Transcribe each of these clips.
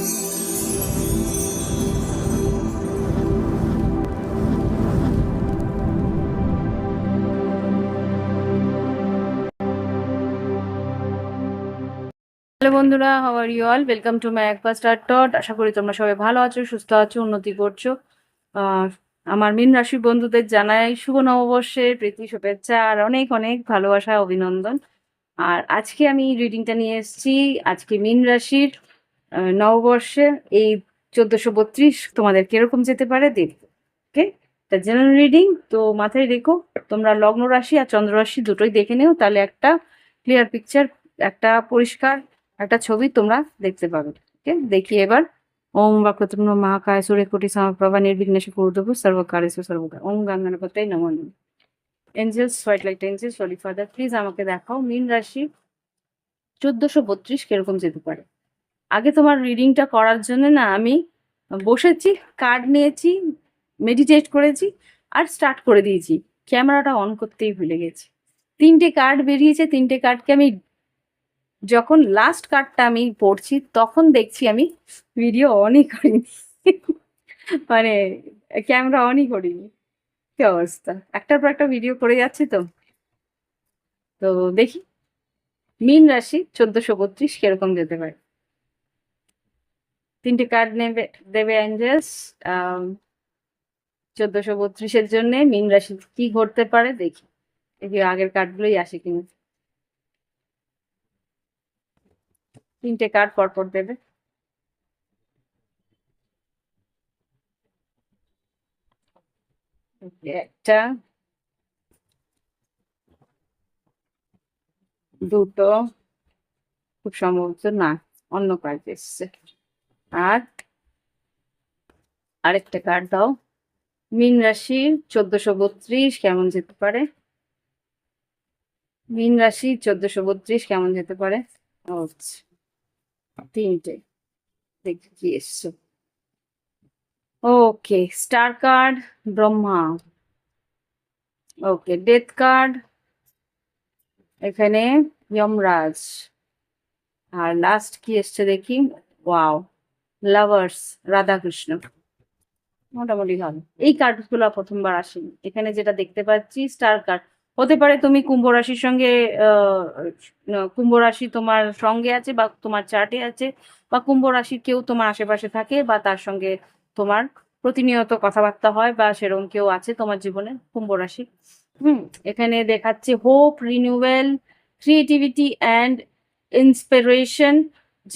Hello বন্ধুরা, how are you all? Welcome to my একবার star টট। আশা করি তোমরা সবাই ভালো আছো, সুস্থ আছো, উন্নতি করছো। আমার মীন রাশির বন্ধুদের জানাই শুভ নববর্ষের প্রীতি শুভেচ্ছা আর অনেক অনেক ভালোবাসা, অভিনন্দন। আর আজকে আমি রিডিংটা নিয়ে এসেছি। আজকে মীন রাশির নববর্ষে এই 1432 তোমাদের কিরকম যেতে পারে দেখবো। ওকে, এটা জেনারেল রিডিং, তো মাথায় রেখো তোমরা লগ্ন রাশি আর চন্দ্র রাশি দুটোই দেখে নিও, তাহলে একটা ক্লিয়ার পিকচার, একটা পরিষ্কার একটা ছবি তোমরা দেখতে পাবে। ওকে, দেখি এবার। ওম বক্রতুণ্ড মহাকায় সূর্যকোটি সমপ্রভা নির্বিঘ্নেশ কুরুদেব সর্বকার্যেষু সর্বদা। ওম গঙ্গানাপতয়ে নমঃ নমঃ। Angels, white light angels, holy father, please আমাকে দেখাও মীন রাশি 1432 কিরকম যেতে পারে। আগে তোমার রিডিংটা করার জন্য না আমি বসেছি, কার্ড নিয়েছি, মেডিটেট করেছি আর স্টার্ট করে দিয়েছি। ক্যামেরাটা অন করতেই ভুলে গেছি। 3টে কার্ড বেরিয়েছে, 3টে কার্ডকে আমি যখন লাস্ট কার্ডটা আমি পড়ছি তখন দেখছি আমি ভিডিও অনই করিনি। মানে ক্যামেরা অনই করিনি। কি অবস্থা, একটার পর একটা ভিডিও করে যাচ্ছি তো। তো দেখি মীন রাশি 1432 কিরকম যেতে পারে। 3টে কার্ড দেবে অ্যাঞ্জেলস 1432-এর জন্য মীন রাশি কি ঘটতে পারে দেখি। এই যে আগের কার্ডগুলোই আসে কিনা। 3টে কার্ড পরপর দেবে। একটা, দুটো, খুব সম্ভবত না, অন্য কার্ড এসছে। আর আরেকটা কার্ড দাও। মীন রাশি 1432 কেমন যেতে পারে। মীন রাশি 1432 কেমন যেতে পারে। আচ্ছা, 3টে দেখি কি এসছে। ওকে, স্টার কার্ড ব্রহ্মা, ওকে ডেথ কার্ড এখানে যমরাজ, আর লাস্ট কি এসছে দেখি। Wow, lovers Radhakrishna. মোটামুটি ভালো। এই কার্ডগুলো প্রথমবার আসেনি এখানে, যেটা দেখতে পাচ্ছি স্টার কার্ড। হতে পারে তুমি কুম্ভ রাশির সঙ্গে কুম্ভ রাশি তোমার সঙ্গে আছে বা তোমার চার্টে আছে, বা কুম্ভ রাশির কেউ তোমার আশেপাশে থাকে বা তার সঙ্গে তোমার প্রতিনিয়ত কথাবার্তা হয়, বা সেরকম কেউ আছে তোমার জীবনে কুম্ভ রাশি। এখানে দেখাচ্ছে hope, renewal, creativity and inspiration,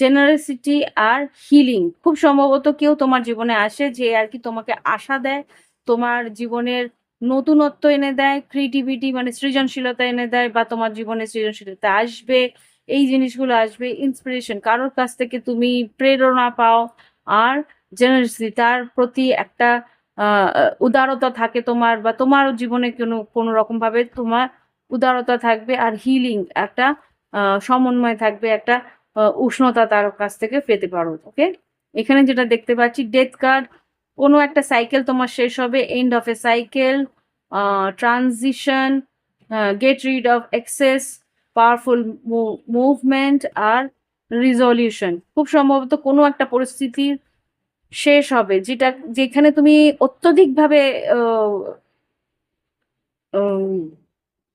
generosity আর হিলিং। খুব সম্ভবত কেউ তোমার জীবনে আসে যে আর কি তোমাকে আশা দেয়, তোমার জীবনের নতুনত্ব এনে দেয়, ক্রিয়েটিভিটি মানে সৃজনশীলতা এনে দেয়, বা তোমার জীবনে সৃজনশীলতা আসবে, এই জিনিসগুলো আসবে। ইন্সপিরেশন, কারোর কাছ থেকে তুমি প্রেরণা পাও। আর জেনারেসিটি, তার প্রতি একটা উদারতা থাকে তোমার, বা তোমার জীবনে কোনো রকম ভাবে তোমার উদারতা থাকবে। আর হিলিং, একটা সমন্বয় থাকবে, একটা উষ্ণতা তার কাছ থেকে পেতে পারো। ওকে, এখানে যেটা দেখতে পাচ্ছি ডেথ কার্ড, কোনো একটা সাইকেল তোমার শেষ হবে, end of a cycle, transition, get rid of excess, powerful movement আর রিজলিউশন। খুব সম্ভবত কোনো একটা পরিস্থিতির শেষ হবে, যেখানে তুমি অত্যধিকভাবে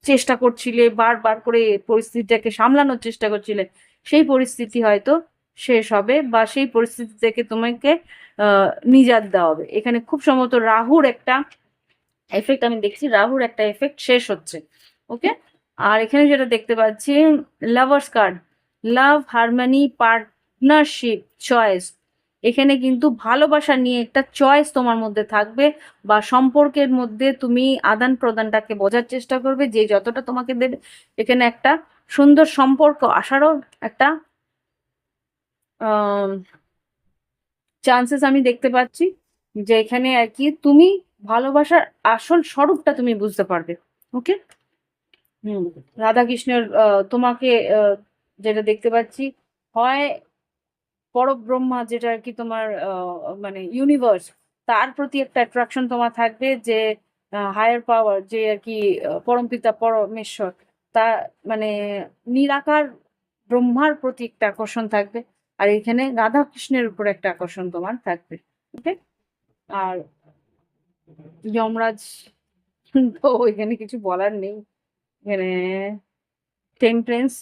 চেষ্টা করছিলে, বারবার করে পরিস্থিতিটাকে সামলানোর চেষ্টা করছিলে, সেই পরিস্থিতি হয়তো শেষ হবে, বা সেই পরিস্থিতি থেকে তোমাকে নিজাত দেওয়া হবে। এখানে খুব সম্ভবত রাহুর একটা এফেক্ট আমি দেখছি, রাহুর একটা এফেক্ট শেষ হচ্ছে। ওকে, আর এখানে যেটা দেখতে পাচ্ছি লাভার্স কার্ড, লাভ, হারমোনি, পার্টনারশিপ, চয়েস। এখানে কিন্তু ভালোবাসা নিয়ে একটা চয়েস তোমার মধ্যে থাকবে, বা সম্পর্কের মধ্যে তুমি আদান প্রদানটাকে বোঝার চেষ্টা করবে, যে যতটা তোমাকে দেবে। এখানে একটা সুন্দর সম্পর্ক আসারও একটা চান্সেস আমি দেখতে পাচ্ছি, যে এখানে আর কি তুমি ভালোবাসার আসল স্বরূপটা তুমি বুঝতে পারবে। ওকে, রাধাকৃষ্ণের তোমাকে যেটা দেখতে পাচ্ছি, হয় পরব্রহ্মা, যেটা আর কি তোমার মানে ইউনিভার্স, তার প্রতি একটা অ্যাট্রাকশন তোমার থাকবে, যে হায়ার পাওয়ার, যে আর কি পরমপিতা পরমেশ্বর, তা মানে নিরাকার ব্রহ্মার প্রতি একটা আকর্ষণ থাকবে। আর এখানে রাধা কৃষ্ণের উপর একটা আকর্ষণ তোমার থাকবে। ওকে, আর যমরাজ তো এখানে কিছু বলার নেই। এখানে টেম্পারেন্স,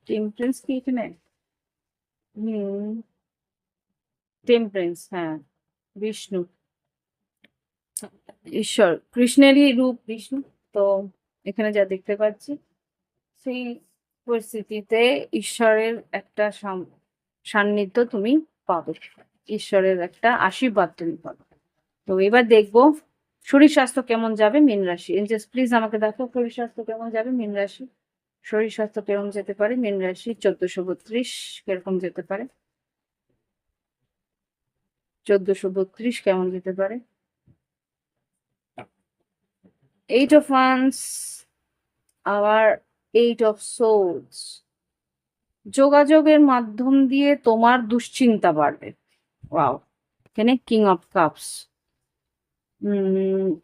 টেম্পারেন্স কি এখানে? হুম, টেম্পারেন্স, হ্যাঁ, বিষ্ণু, ঈশ্বর, কৃষ্ণেরই রূপ বিষ্ণু। তো এখানে যা দেখতে পাচ্ছি, সেই পরিস্থিতিতে ঈশ্বরের একটা সান্নিধ্য তুমি পাবে, ঈশ্বরের একটা আশীর্বাদ তুমি পাবে। তো এবার দেখবো শরীর স্বাস্থ্য কেমন যাবে মীন রাশি। এঞ্জেলস প্লিজ আমাকে দেখো শরীর স্বাস্থ্য কেমন যাবে মীন রাশি। শরীর স্বাস্থ্য কেমন যেতে পারে মীন রাশি 1432, কিরকম যেতে পারে? 1432 কেমন যেতে পারে? 8 of Wands, আবার 8 of Swords। যোগাযোগের মাধ্যম দিয়ে তোমার দুশ্চিন্তা বাড়বে। ওয়াও, এখানে king of cups,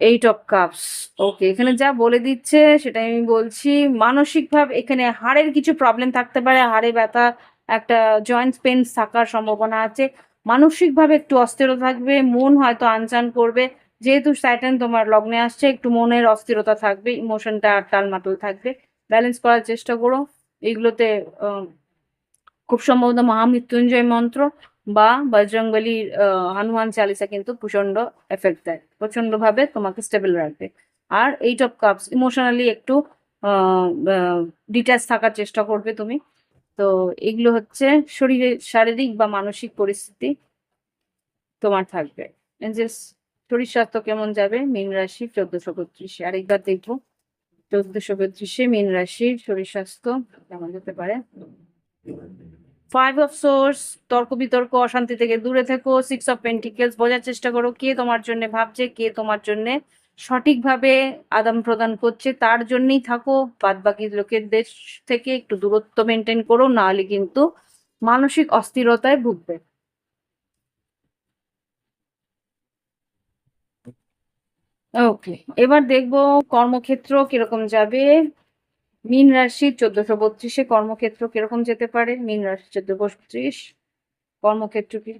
8 of cups. Okay, এখানে যা বলে দিচ্ছে সেটাই আমি বলছি। মানসিকভাবে এখানে হাড়ের কিছু প্রবলেম থাকতে পারে, হাড়ে ব্যথা, একটা জয়েন্ট পেন থাকার সম্ভাবনা আছে। মানসিকভাবে একটু অস্থিরতা থাকবে, মন হয়তো আনচান করবে। যেহেতু স্যাটার্ন তোমার লগ্নে আসছে, একটু মনের অস্থিরতা থাকবে, ইমোশনটা টালমাটাল থাকবে। ব্যালেন্স করার চেষ্টা করো এইগুলোতে। খুব সম্ভবত মহামৃত্যুঞ্জয় মন্ত্র বা বজরংবলীর হনুমান চালিসা কিন্তু প্রচন্ড এফেক্ট দেয়, প্রচন্ড ভাবে তোমাকে স্টেবল রাখবে। আর 8 অফ কাপস, ইমোশনালি একটু ডিট্যাচ থাকার চেষ্টা করবে তুমি। তো এগুলো হচ্ছে শরীরের শারীরিক বা মানসিক পরিস্থিতি তোমার থাকবে। যে শরীর স্বাস্থ্য কেমন যাবে মীন রাশি 1432-এ। আরেকবার দেখবো 1432-এ মীন রাশির শরীর স্বাস্থ্য কেমন যেতে পারে। 5 অফ সোর্স, তর্ক বিতর্ক অশান্তি থেকে দূরে থেকো। 6 অফ পেন্টিকেলস, বোঝার চেষ্টা করো কে তোমার জন্য ভাবছে, কে তোমার জন্য সঠিকভাবে আদান প্রদান করছে, তার জন্যই থাকো। বাদ বাকি লোকেদের থেকে একটু দূরত্ব মেনটেন করো, নাহলে কিন্তু মানসিক অস্থিরতায় ভুগবে। ওকে, এবার দেখবো কর্মক্ষেত্র কিরকম যাবে মীন রাশি 1432-এ। কর্মক্ষেত্র কিরকম যেতে পারে মীন রাশি 1432? কর্মক্ষেত্র কি,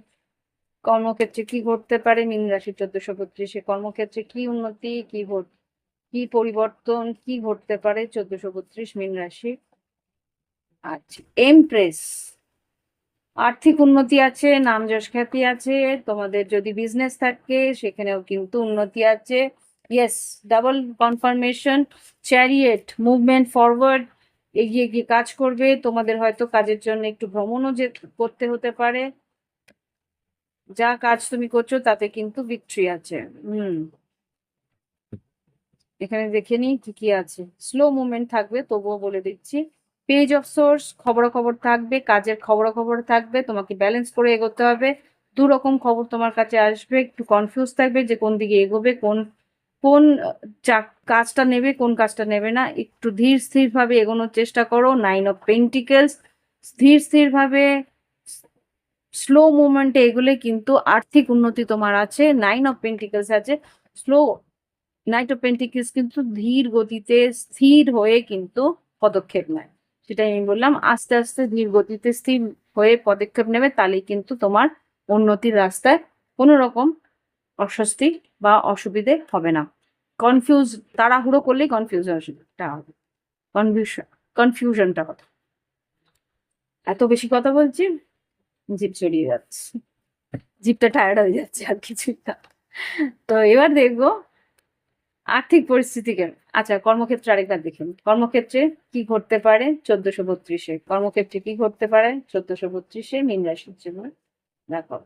কর্মক্ষেত্রে কি ঘটতে পারে মীন রাশি 1432-এ? কর্মক্ষেত্রে কি উন্নতি, কি পরিবর্তন, কি ঘটতে পারে 1432 মীন রাশি? আচ্ছা, এমপ্রেস, আর্থিক উন্নতি আছে, নাম যশ খ্যাতি আছে। তোমাদের যদি বিজনেস থাকে সেখানেও কিন্তু উন্নতি আছে। Yes, double confirmation. Chariot, movement forward, এগিয়ে গিয়ে কাজ করবে। তোমাদের হয়তো কাজের জন্য একটু ভ্রমণও যে করতে হতে পারে। যা কাজ তুমি করছো তাতে কিন্তু ভিক্টরি আছে। এখানে দেখে নিই কি কি আছে। স্লো মুভমেন্ট থাকবে, তবুও বলে দিচ্ছি। পেজ অফ সোর্স, খবরাখবর থাকবে, কাজের খবরাখবর থাকবে, তোমাকে ব্যালেন্স করে এগোতে হবে। দু রকম খবর তোমার কাছে আসবে, একটু কনফিউজ থাকবে যে কোন দিকে এগোবে, কোন কোন কাজটা নেবে, কোন কাজটা নেবে না। একটু ধীর স্থির ভাবে এগোনোর চেষ্টা করো। 9 অফ পেন্টিকেলস, ধীর স্থির ভাবে স্লো মুভমেন্টে এগুলে কিন্তু আর্থিক উন্নতি তোমার আছে। 9 অফ পেন্টিকেলস আছে, স্লো। নাইট অফ পেন্টিকেলস কিন্তু ধীর গতিতে স্থির হয়ে কিন্তু পদক্ষেপ নেয়। সেটাই আমি বললাম, আস্তে আস্তে ধীর গতিতে স্থির হয়ে পদক্ষেপ নেবে, তাহলেই কিন্তু তোমার উন্নতির রাস্তায় কোনো রকম অস্বস্তি বা অসুবিধে হবে না। কনফিউজ, তাড়াহুড়ো করলেই কনফিউশনটা হবে, কনফিউশন, কনফিউশনটা হবে। এত বেশি কথা বলছি, জিভ চড়িয়ে যাচ্ছে, জিভটা টায়ার্ড হয়ে যাচ্ছে, আর কিছুই না। তো এবার দেখবো আর্থিক পরিস্থিতি কেন। আচ্ছা, কর্মক্ষেত্রে আরেকবার দেখুন, কর্মক্ষেত্রে কি ঘটতে পারে 1432-এ। কর্মক্ষেত্রে কি ঘটতে পারে 1432-এ মীন রাশির জন্য। দেখো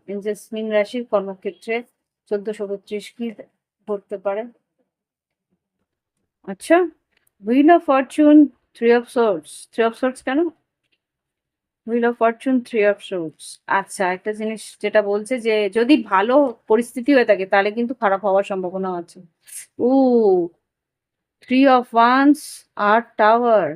মীন রাশির কর্মক্ষেত্রে 1432 কি ঘটতে পারে। আচ্ছা, wheel of fortune, three of swords. Three of swords কেন? Wheel of fortune, three of swords. আচ্ছা, একটা জিনিস যেটা বলছে যে যদি ভালো পরিস্থিতি হয়ে থাকে তাহলে কিন্তু খারাপ হওয়ার সম্ভাবনা আছে। ও, থ্রি অফ ওয়ান্স আর টাওয়ার।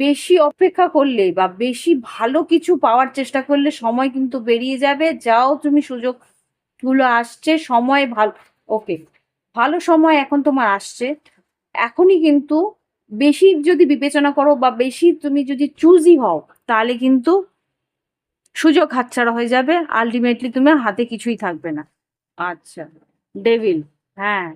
বেশি অপেক্ষা করলে বা বেশি ভালো কিছু পাওয়ার চেষ্টা করলে সময় কিন্তু বেরিয়ে যাবে। যাও তুমি, সুযোগগুলো আসছে, সময় ভালো। ওকে, ভালো সময় এখন তোমার আসছে। এখনই কিন্তু বেশি যদি বিবেচনা করো বা বেশি তুমি যদি চুজি হও, তাহলে কিন্তু সুযোগ হাতছাড়া হয়ে যাবে, আলটিমেটলি তোমার হাতে কিছুই থাকবে না। আচ্ছা, ডেভিল, হ্যাঁ,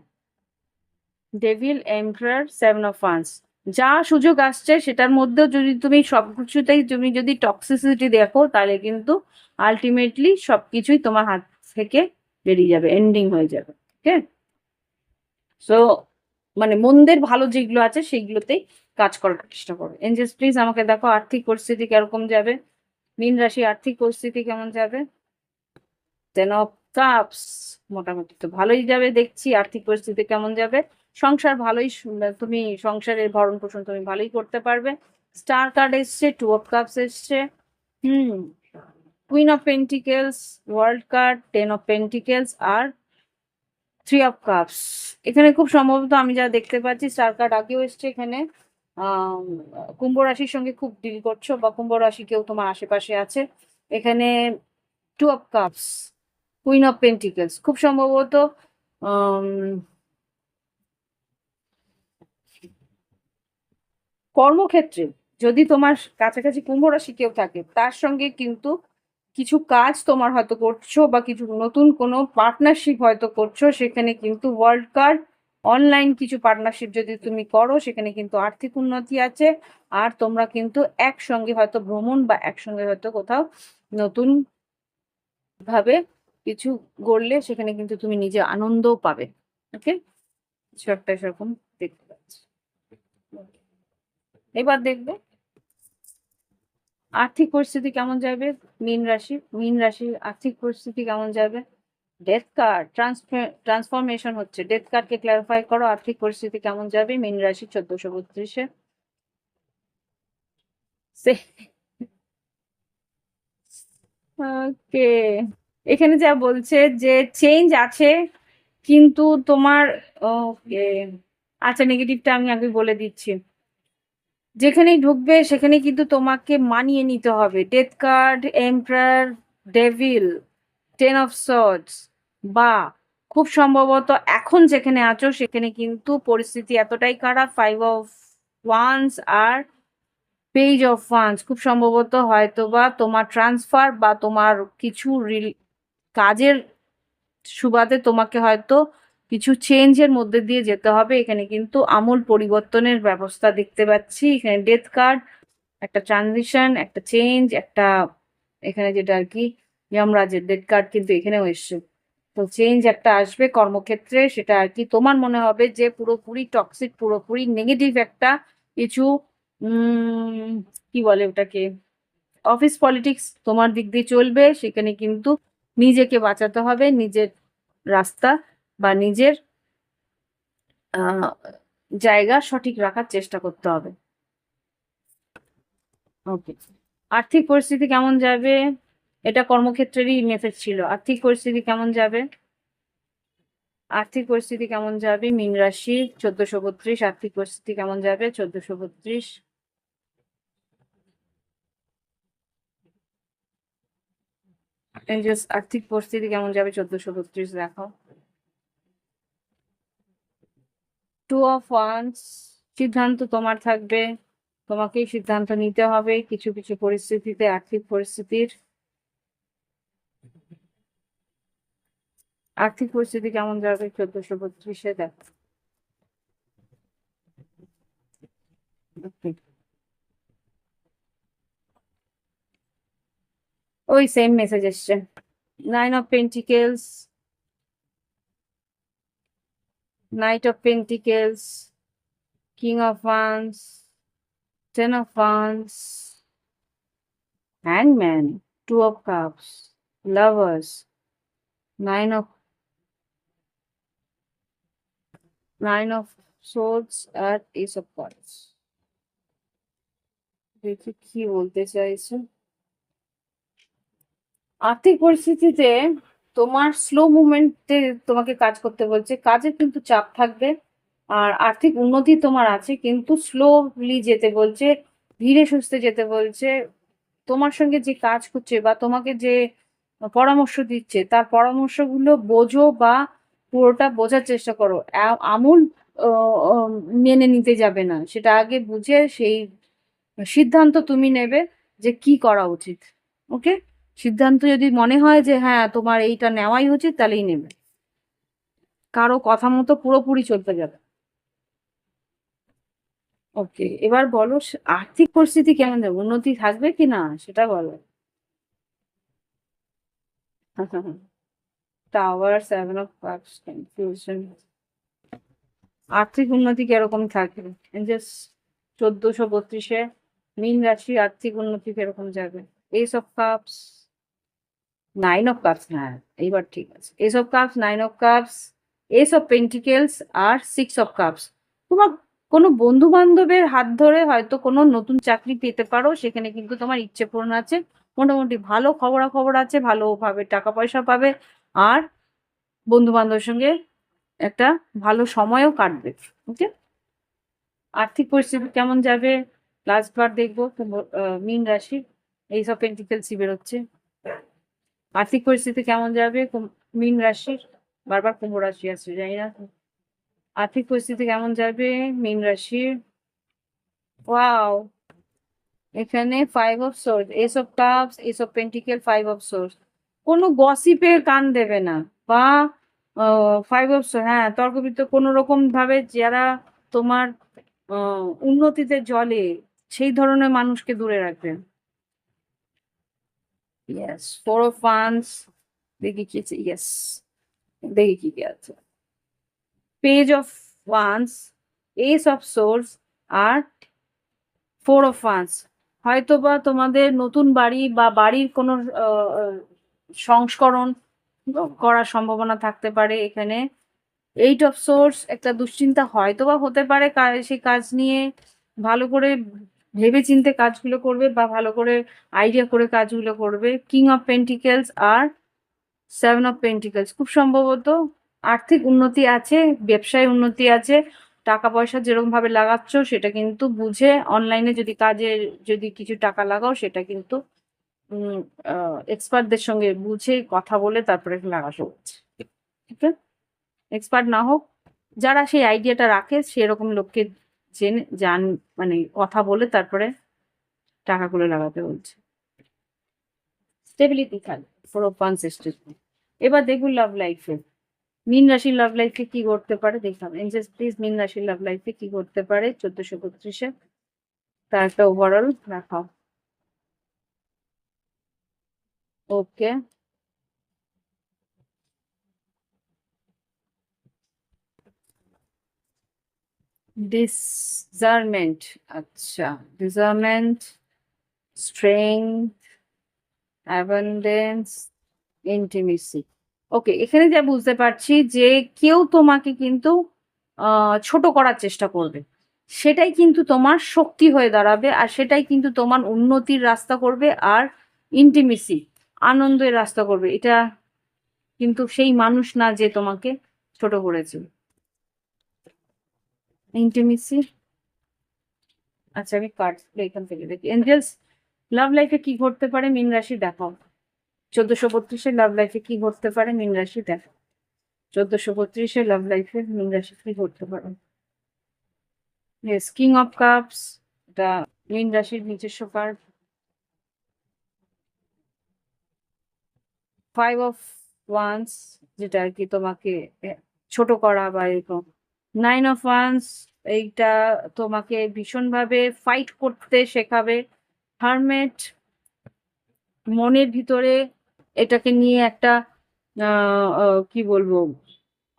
devil, emperor, seven of wands. যা সুযোগ আসছে সেটার মধ্যেও যদি তুমি সবকিছুতেই তুমি যদি টক্সিসিটি দেখো, তাহলে কিন্তু আলটিমেটলি সবকিছুই তোমার হাত থেকে বেরিয়ে যাবে, এন্ডিং হয়ে যাবে। ঠিক আছে, সো মানে মন্দের ভালো যেগুলো আছে সেইগুলোতেই কাজ করার চেষ্টা করো। এঞ্জেলস প্লিজ আমাকে দেখো আর্থিক পরিস্থিতি কিরকম যাবে, মীন রাশি আর্থিক পরিস্থিতি কেমন যাবে। টেন অফ কাপস, মোটামুটি তো ভালোই যাবে দেখছি। আর্থিক পরিস্থিতি কেমন যাবে, সংসার ভালোই, তুমি সংসারের ভরণ পোষণ তুমি ভালোই করতে পারবে। স্টার কার্ড এসছে, টু অফ কাপস এসছে, হুম, queen of pentacles, world card, ten of pentacles আর থ্রি অফ কাপস। এখানে খুব সম্ভবত আমি যা দেখতে পাচ্ছি, স্টার কার্ড আগেও এসছে এখানে। আহ কুম্ভ রাশির সঙ্গে খুব ডিল করছো, বা কুম্ভ রাশি কেউ তোমার আশেপাশে আছে এখানে। Two of cups, queen of pentacles, খুব সম্ভবত আম, কর্মক্ষেত্রে যদি তোমার কাছাকাছি কুম্ভ রাশি কেউ থাকে, তার সঙ্গে কিন্তু কিছু কাজ তোমার হয়তো করছো, বা কিছু নতুন কোনো পার্টনারশিপ হয়তো করছো, সেখানে কিন্তু ওয়ার্ল্ড কার্ড, অনলাইন কিছু পার্টনারশিপ যদি তুমি করো, সেখানে কিন্তু আর্থিক উন্নতি আছে। আর তোমরা কিন্তু একসঙ্গে হয়তো ভ্রমণ, বা একসঙ্গে হয়তো কোথাও নতুন ভাবে কিছু গড়লে, সেখানে কিন্তু তুমি নিজে আনন্দও পাবে। ওকে, কিছু একটা সেরকম দেখতে পাচ্ছি। এবার দেখবে আর্থিক পরিস্থিতি কেমন যাবে। মীন রাশির আর্থিক পরিস্থিতি কেমন যাবে। ডেথ কার্ড, ট্রান্সফরমেশন হচ্ছে, ডেথ কার্ডকে ক্লারিফাই করো, আর্থিক পরিস্থিতি কেমন যাবে মীন রাশি 1432-এ। ওকে, এখানে যা বলছে যে চেঞ্জ আছে, কিন্তু তোমার, ওকে, আচ্ছা, নেগেটিভটা আমি আগে বলে দিচ্ছি। যেখানেই ঢুকবে সেখানে কিন্তু তোমাকে মানিয়ে নিতে হবে। Death card, emperor, devil, ten of swords, বা খুব সম্ভবত এখন যেখানে আছো সেখানে কিন্তু পরিস্থিতি এতটাই খারাপ, ফাইভ অফ ওয়ান্স আর পেজ অফ ওয়ান্স। খুব সম্ভবত হয়তো বা তোমার ট্রান্সফার, বা তোমার কিছু কাজের সুবাদে তোমাকে হয়তো কিছু চেঞ্জের মধ্যে দিয়ে যেতে হবে। এখানে কিন্তু আমূল পরিবর্তনের ব্যবস্থা দেখতে পাচ্ছি। এখানে ডেথ কার্ড, একটা ট্রানজিশন, একটা চেঞ্জ, একটা এখানে যেটা আর কি যমরাজের ডেথ কার্ড কিন্তু এখানেও এসছে। তো চেঞ্জ একটা আসবে কর্মক্ষেত্রে, সেটা আর কি তোমার মনে হবে যে পুরোপুরি টক্সিক, পুরোপুরি নেগেটিভ একটা কিছু, উম কি বলে ওটাকে, অফিস পলিটিক্স তোমার দিক দিয়ে চলবে। সেখানে কিন্তু নিজেকে বাঁচাতে হবে, নিজের রাস্তা বা নিজের আহ জায়গা সঠিক রাখার চেষ্টা করতে হবে। ওকে, আর্থিক পরিস্থিতি কেমন যাবে, এটা কর্মক্ষেত্রেরই মেসেজ ছিল। আর্থিক পরিস্থিতি কেমন যাবে, আর্থিক পরিস্থিতি কেমন যাবে মীন রাশি 1432, আর্থিক পরিস্থিতি কেমন যাবে 1432। আর্থিক পরিস্থিতি কেমন যাবে 1432, দেখো। টু অফ ওয়ান্স, সিদ্ধান্ত তোমার থাকবে, তোমাকেই সিদ্ধান্ত নিতে হবে কিছু কিছু পরিস্থিতিতে, আর্থিক পরিস্থিতির। আর্থিক পরিস্থিতি কেমন যাবে 1432-এ, দেখো। ওই সেম মেসেজ এসছে, nine of pentacles, knight of pentacles, king of wands, ten of wands, হ্যাংম্যান, two of cups, lovers, nine of nine of swords আর এস অফ কাপস। দেখি কি বলতে চাইছে। আর্থিক পরিস্থিতিতে তোমার স্লো মুভমেন্টে তোমাকে কাজ করতে বলছে, কাজে কিন্তু চাপ থাকবে। আর আর্থিক উন্নতি তোমার আছে, কিন্তু স্লোলি যেতে বলছে, ধীরে সুস্থে যেতে বলছে। তোমার সঙ্গে যে কাজ করছে বা তোমাকে যে পরামর্শ দিচ্ছে, তার পরামর্শগুলো বোঝো, বা পুরোটা বোঝার চেষ্টা করো। আমূল মেনে নিতে যাবে না, সেটা আগে বুঝে সেই সিদ্ধান্ত তুমি নেবে যে কি করা উচিত। ওকে, সিদ্ধান্ত যদি মনে হয় যে হ্যাঁ তোমার এইটা নেওয়াই উচিত, তাহলেই নেবে। কারো কথা মতো পুরোপুরি চলতে যাবে। ওকে, এবার বলো আর্থিক পরিস্থিতি কেমন যাবে, উন্নতি থাকবে কি না সেটা বলো। Tower, 7 of Cups, confusion. আর্থিক উন্নতি কিরকম থাকবে? জাস্ট 1432-এ মীন রাশি আর্থিক উন্নতি কিরকম যাবে? Ace of Cups, 9 of Cups, হ্যাঁ এইবার ঠিক আছে। Ace of Cups, 9 of Cups, Ace of Pentacles R 6 of Cups। তোমার কোনো বন্ধু বান্ধবের হাত ধরে হয়তো কোনো নতুন চাকরি পেতে পারো, সেখানে কিন্তু তোমার ইচ্ছে পূরণ আছে। মোটামুটি ভালো খবরাখবর আছে, ভালোভাবে টাকা পয়সা পাবে। আর বন্ধু বান্ধবের সঙ্গে একটা ভালো সময়ও কাটবে। ওকে, আর্থিক পরিস্থিতি কেমন যাবে লাস্ট বার দেখবো মীন রাশি। Ace of Pentacles বেরোচ্ছে। আর্থিক পরিস্থিতি কেমন যাবে মীন রাশির? বারবার কুম্ভ রাশি আসছে, জানি না। আর্থিক পরিস্থিতি কেমন যাবে মীন রাশির? ওয়াও, এখানে 5 of Swords, Ace of Cups, Ace of Pentacles, 5 of Swords। কোনো গসিপে কান দেবে না, বা 5 of Swords, হ্যাঁ তর্ক বিতর্ক কোনো রকম ভাবে যারা তোমার উন্নতিতে জলে, সেই ধরনের মানুষকে দূরে রাখবে। Yes, 4 of Wands। দেখি কি আছে, ইয়েস দেখি কি আছে। Page of Wands, Ace of Swords R 4 of Wands। হয়তোবা তোমাদের নতুন বাড়ি বা বাড়ির কোনো সংস্করণ করার সম্ভাবনা থাকতে পারে এখানে। 8 of Swords, একটা দুশ্চিন্তা হয়তোবা হতে পারে, সেই কাজ নিয়ে ভালো করে ভেবেচিন্তে কাজগুলো করবে বা ভালো করে আইডিয়া করে কাজগুলো করবে। King of Pentacles R 7 of Pentacles, খুব সম্ভবত আর্থিক উন্নতি আছে, ব্যবসায় উন্নতি আছে। টাকা পয়সা যেরকম ভাবে লাগাচ্ছ সেটা কিন্তু বুঝে, অনলাইনে যদি কাজে যদি কিছু টাকা লাগাও সেটা কিন্তু এক্সপার্টদের সঙ্গে বুঝে কথা বলে তারপরে লাগাতে হচ্ছে। ঠিক আছে, এক্সপার্ট না হোক, যারা সেই আইডিয়াটা রাখে সেরকম লোককে জেনে মানে কথা বলে তারপরে টাকাগুলো লাগাতে বলছে। স্টেবিলিটি থাকবে, 4 of Wands স্টেবিলিটি। এবার দেখুন লাভ লাইফে মীন রাশির লাভ লাইফে কি করতে পারে দেখলাম। এঞ্জেলস প্লিজ মীন রাশির লাভ লাইফে কি করতে পারে 1432-এ, তার একটা ওভারঅল দেখাও। ওকে, ডিসজারমেন্ট, আচ্ছা ডিসজারমেন্ট, স্ট্রেংথ, অ্যাবান্ডেন্স, ইন্টিমেসি। ওকে, এখানে যা বুঝতে পারছি যে কেউ তোমাকে কিন্তু ছোট করার চেষ্টা করবে, সেটাই কিন্তু তোমার শক্তি হয়ে দাঁড়াবে, আর সেটাই কিন্তু তোমার উন্নতির রাস্তা করবে, আর ইন্টিমেসি আনন্দের রাস্তা করবে। এটা কিন্তু সেই মানুষ না যে তোমাকে ছোট করেছে। ইন্টিমেসি, আচ্ছা আমি কার্ড এখান থেকে দেখি। এঞ্জেলস লাভ লাইফে কি ঘটতে পারে মীন রাশি দেখাও। 1432-এ লাভ লাইফে কি ঘটতে পারে মীন রাশি দেখো। 1432-এ লাভ লাইফে মীন রাশি কি ঘটতে পারে? ইয়েস, কিং অফ কাপস, এটা মীন রাশির নিজস্ব কার্ড। 5 of Wands, যেটা আর কি তোমাকে ছোট করা বা এরকম। 9 of Wands, এইটা তোমাকে ভীষণভাবে ফাইট করতে শেখাবে। হারমেট, মনের ভিতরে এটাকে নিয়ে একটা কি বলবো,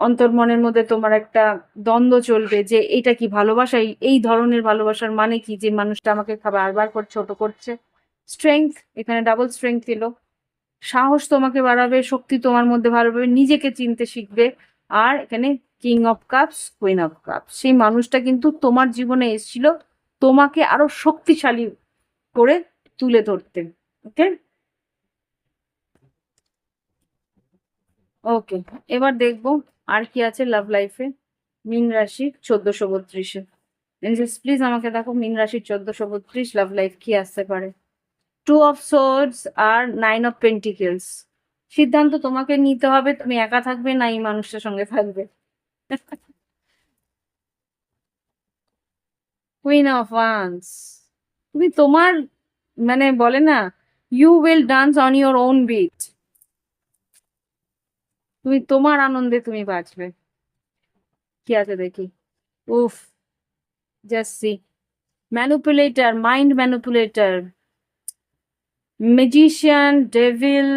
অন্তর্মনের মধ্যে তোমার একটা দ্বন্দ্ব চলবে যে এটা কি ভালোবাসা, এই ধরনের ভালোবাসার মানে কি, যে মানুষটা আমাকে বারবার করে ছোট করছে। স্ট্রেংথ, এখানে ডাবল স্ট্রেংথ এলো। সাহস তোমাকে বাড়াবে, শক্তি তোমার মধ্যে বাড়াবে, নিজেকে চিনতে শিখবে। আর এখানে king of cups, queen of cups, সেই মানুষটা কিন্তু তোমার জীবনে এসেছিল তোমাকে আরো শক্তিশালী করে তুলে ধরতে। ওকে, ওকে, এবার দেখবো আর কি আছে লাভ লাইফে মীন রাশি 1432-এ। প্লিজ আমাকে দেখো মীন রাশির 1432 লাভ লাইফ কি আসতে পারে। 2 of Swords R 9 of Pentacles। সিদ্ধান্ত তোমাকে নিতে হবে, তুমি একা থাকবে না এই মানুষটার সঙ্গে থাকবে। কুইন অফ ওয়ান্স, তুমি তোমার মানে বলে না you will dance on your own beat. তুমি তোমার আনন্দে তুমি বাঁচবে। কি আছে দেখি। উফ, just see. Manipulator, mind manipulator, magician, devil,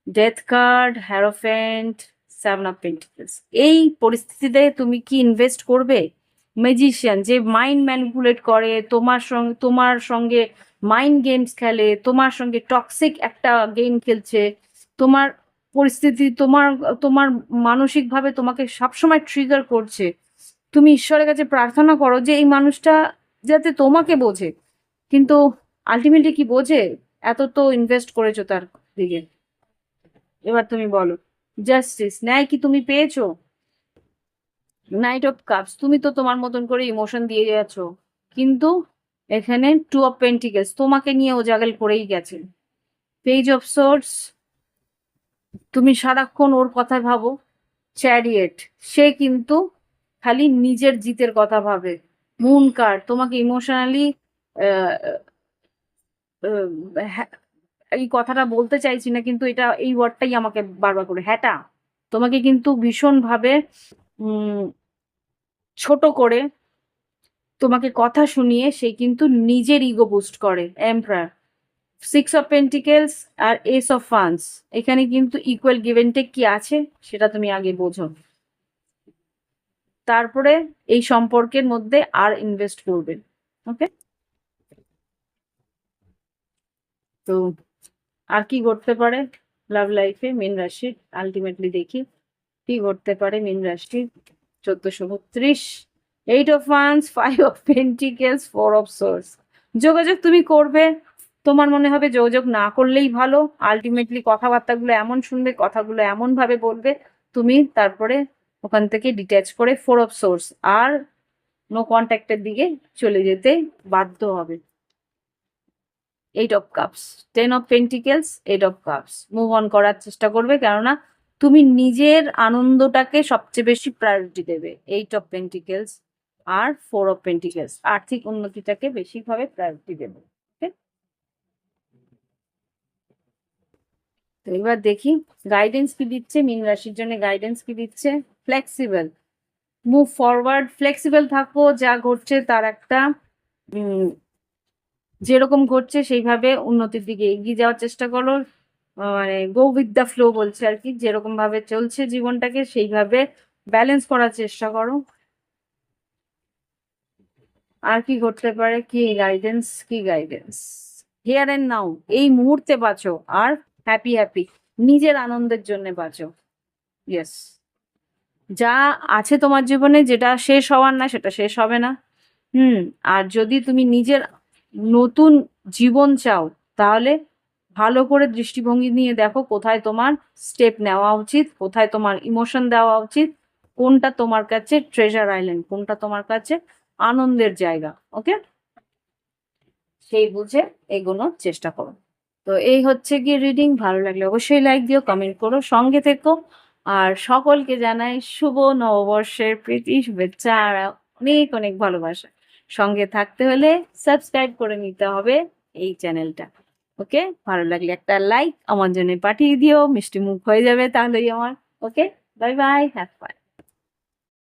death card, hierophant, seven of pentacles. এই পরিস্থিতিতে তুমি কি ইনভেস্ট করবে? ম্যাজিশিয়ান যে মাইন্ড ম্যানিপুলেট করে, তোমার সঙ্গে মাইন্ড গেমস খেলে, তোমার সঙ্গে টক্সিক একটা গেম খেলছে, তোমার পরিস্থিতি, তোমার তোমার মানসিকভাবে তোমাকে সবসময় ট্রিগার করছে। তুমি ঈশ্বরের কাছে প্রার্থনা করো যে এই মানুষটা যাতে তোমাকে বোঝে, কিন্তু আলটিমেটলি কি বোঝে? এত তো ইনভেস্ট করেছো তার দিকে। এবার তুমি বলো, জাস্টিস, ন্যায় কি তুমি পেয়েছো? নাইট অফ কাপস, তুমি তো তোমার মতন করে ইমোশন দিয়ে গেছো, কিন্তু এখানে টু অফ পেন্টিকেলস, তোমাকে নিয়ে ও জাগাল করেই গেছে। পেজ অফ সোর্স, তুমি সারাক্ষণ ওর কথা ভাবো। চ্যারিয়েট, সে কিন্তু খালি নিজের জিতের কথা ভাবে। মুন কার্ড, তোমাকে ইমোশনালি এই কথাটা বলতে চাইছি না, কিন্তু এটা এই ওয়ার্ডটাই আমাকে বারবার করে, হ্যাটা তোমাকে কিন্তু ভীষণভাবে উম ছোট করে, তোমাকে কথা শুনিয়ে সে কিন্তু নিজের ইগো বুস্ট করে। এম্পারার, সিক্স অফ পেন্টিকেলস আর এস অফ ফান্ডস, এখানে কিন্তু ইকুয়াল গিভ এন্ড টেক কি আছে সেটা তুমি আগে বোঝো, তারপরে এই সম্পর্কের মধ্যে আর ইনভেস্ট করবে। ওকে, তো আর কি করতে পারে লাভ লাইফে মীন রাশির? আলটিমেটলি দেখি কি করতে পারে মীন রাশি। 1432, eight of wands, five of pentacles, four of source. যোগাযোগ তুমি করবে, তোমার মনে হবে যোগাযোগ না করলেই ভালো। আলটিমেটলি কথাবার্তাগুলো এমন শুনবে, কথাগুলো এমন ভাবে বলবে, তুমি তারপরে ওখান থেকে ডিট্যাচ করে ফোর অফ সোর্স আর নো কন্ট্যাক্টের দিকে চলে যেতে বাধ্য হবে। Eight of cups, ten of pentacles, eight of cups, move on করার চেষ্টা করবে, কেননা তুমি নিজের আনন্দটাকে সবচেয়ে বেশি প্রায়োরিটি দেবে। এইট অফ পেন্টিকেলস আর ফোর অফ পেন্টিকেলস, আর্থিক উন্নতিটাকে বেশিভাবে প্রায়োরিটি দেবে। ওকে, তো এবার দেখি গাইডেন্স কি দিচ্ছে মীন রাশির জন্য, গাইডেন্স কি দিচ্ছে। ফ্লেক্সিবল, মুভ ফরওয়ার্ড, ফ্লেক্সিবল থাকো, যা ঘটছে তার একটা যেরকম ঘটছে সেইভাবে উন্নতির দিকে এগিয়ে যাওয়ার চেষ্টা করো। মানে গো উইথ দ্য ফ্লো বলছে আর কি, যেরকম ভাবে চলছে জীবনটাকে সেইভাবে ব্যালেন্স করার চেষ্টা করো। আর কি ঘটতে পারে, কি গাইডেন্স, কি গাইডেন্স। হিয়ার এন্ড নাও, এই মুহূর্তে বাঁচো, আর হ্যাপি হ্যাপি, নিজের আনন্দের জন্য বাঁচো। ইয়েস, যা আছে তোমার জীবনে, যেটা শেষ হওয়ার না সেটা শেষ হবে না। আর যদি তুমি নিজের নতুন জীবন চাও, তাহলে ভালো করে দৃষ্টিভঙ্গি নিয়ে দেখো কোথায় তোমার স্টেপ নেওয়া উচিত, কোথায় তোমার ইমোশন দেওয়া উচিত, কোনটা তোমার কাছে ট্রেজার আইল্যান্ড, কোনটা তোমার কাছে আনন্দের জায়গা। ওকে, সেই বুঝে এগোনোর চেষ্টা করো। তো এই হচ্ছে গিয়ে রিডিং। ভালো লাগলে অবশ্যই লাইক দিও, কমেন্ট করো, সঙ্গে থেকো। আর সকলকে জানাই শুভ নববর্ষের প্রীতি শুভেচ্ছা আর অনেক অনেক ভালোবাসা। সঙ্গে থাকতে হলে সাবস্ক্রাইব করে নিতে হবে এই চ্যানেলটা। ওকে, ভালো লাগলে একটা লাইক আমার জন্য পাঠিয়ে দিও, মিষ্টি মুখ হয়ে যাবে তাহলেই আমার। ওকে, বাই বাই, হ্যাভ ফান।